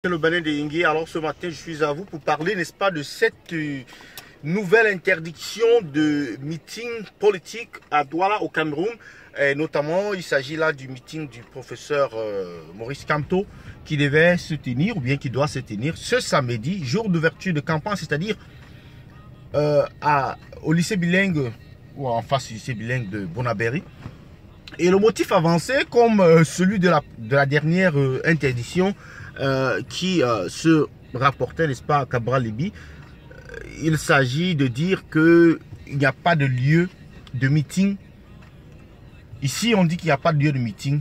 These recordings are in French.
Le Bénin de Yingui. Alors ce matin, je suis à vous pour parler, n'est-ce pas, de cette nouvelle interdiction de meeting politique à Douala au Cameroun. Et notamment, il s'agit là du meeting du professeur Maurice Kamto qui devait se tenir, ou bien qui doit se tenir ce samedi, jour d'ouverture de campagne, c'est-à-dire au lycée bilingue, ou en face du lycée bilingue de Bonabéry. Et le motif avancé, comme celui de la dernière interdiction, qui se rapportait, n'est-ce pas, à Cabral Libye, il s'agit de dire qu'il n'y a pas de lieu de meeting. Ici, on dit qu'il n'y a pas de lieu de meeting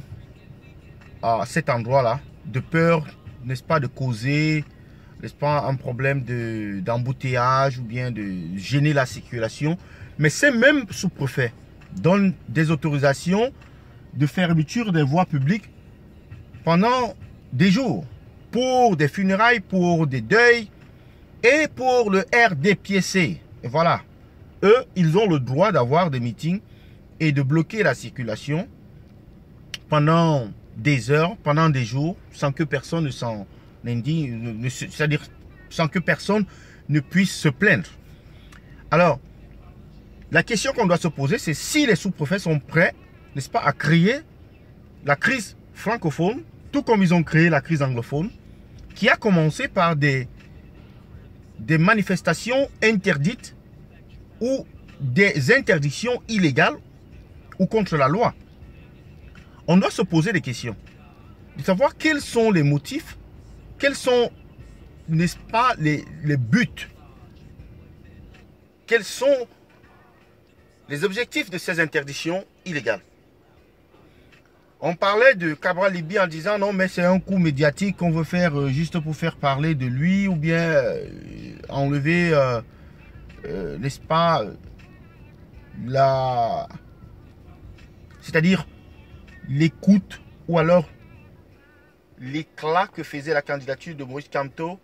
à cet endroit-là, de peur, n'est-ce pas, de causer, n'est-ce pas, un problème d'embouteillage ou bien de gêner la circulation. Mais ces mêmes sous-préfets donnent des autorisations de fermeture des voies publiques pendant des jours, pour des funérailles, pour des deuils et pour le RDPC. Et voilà, eux, ils ont le droit d'avoir des meetings et de bloquer la circulation pendant des heures, pendant des jours, sans que personne ne s'en indigne, c'est-à-dire sans que personne ne puisse se plaindre. Alors, la question qu'on doit se poser, c'est si les sous-préfets sont prêts, n'est-ce pas, à créer la crise francophone, tout comme ils ont créé la crise anglophone, qui a commencé par des manifestations interdites ou des interdictions illégales ou contre la loi. On doit se poser des questions, de savoir quels sont les motifs, quels sont, n'est-ce pas, les buts, quels sont les objectifs de ces interdictions illégales. On parlait de Cabral Libye en disant non mais c'est un coup médiatique qu'on veut faire juste pour faire parler de lui ou bien enlever, n'est-ce pas, c'est-à-dire l'écoute ou alors l'éclat que faisait la candidature de Maurice Kamto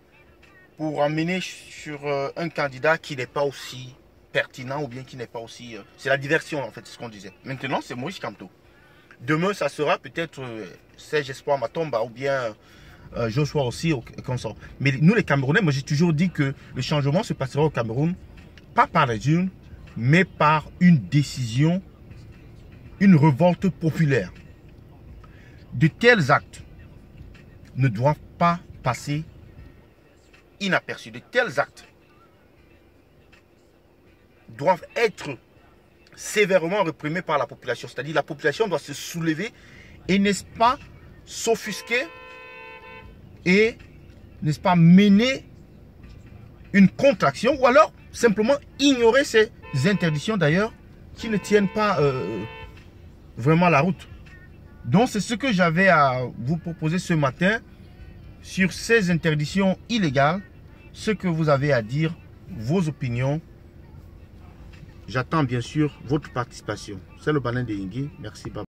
pour emmener sur un candidat qui n'est pas aussi pertinent ou bien qui n'est pas aussi... c'est la diversion en fait, c'est ce qu'on disait. Maintenant c'est Maurice Kamto. Demain, ça sera peut-être Serge Espoir Matomba ou bien Joshua aussi, comme ça. Mais nous, les Camerounais, moi j'ai toujours dit que le changement se passera au Cameroun, pas par les urnes, mais par une décision, une révolte populaire. De tels actes ne doivent pas passer inaperçus. De tels actes doivent être sévèrement réprimé par la population. C'est-à-dire la population doit se soulever et, n'est-ce pas, s'offusquer et, n'est-ce pas, mener une contre-action ou alors simplement ignorer ces interdictions d'ailleurs qui ne tiennent pas vraiment la route. Donc c'est ce que j'avais à vous proposer ce matin sur ces interdictions illégales, ce que vous avez à dire, vos opinions. J'attends bien sûr votre participation. C'est le Bénin de Yingui. Merci. Bye.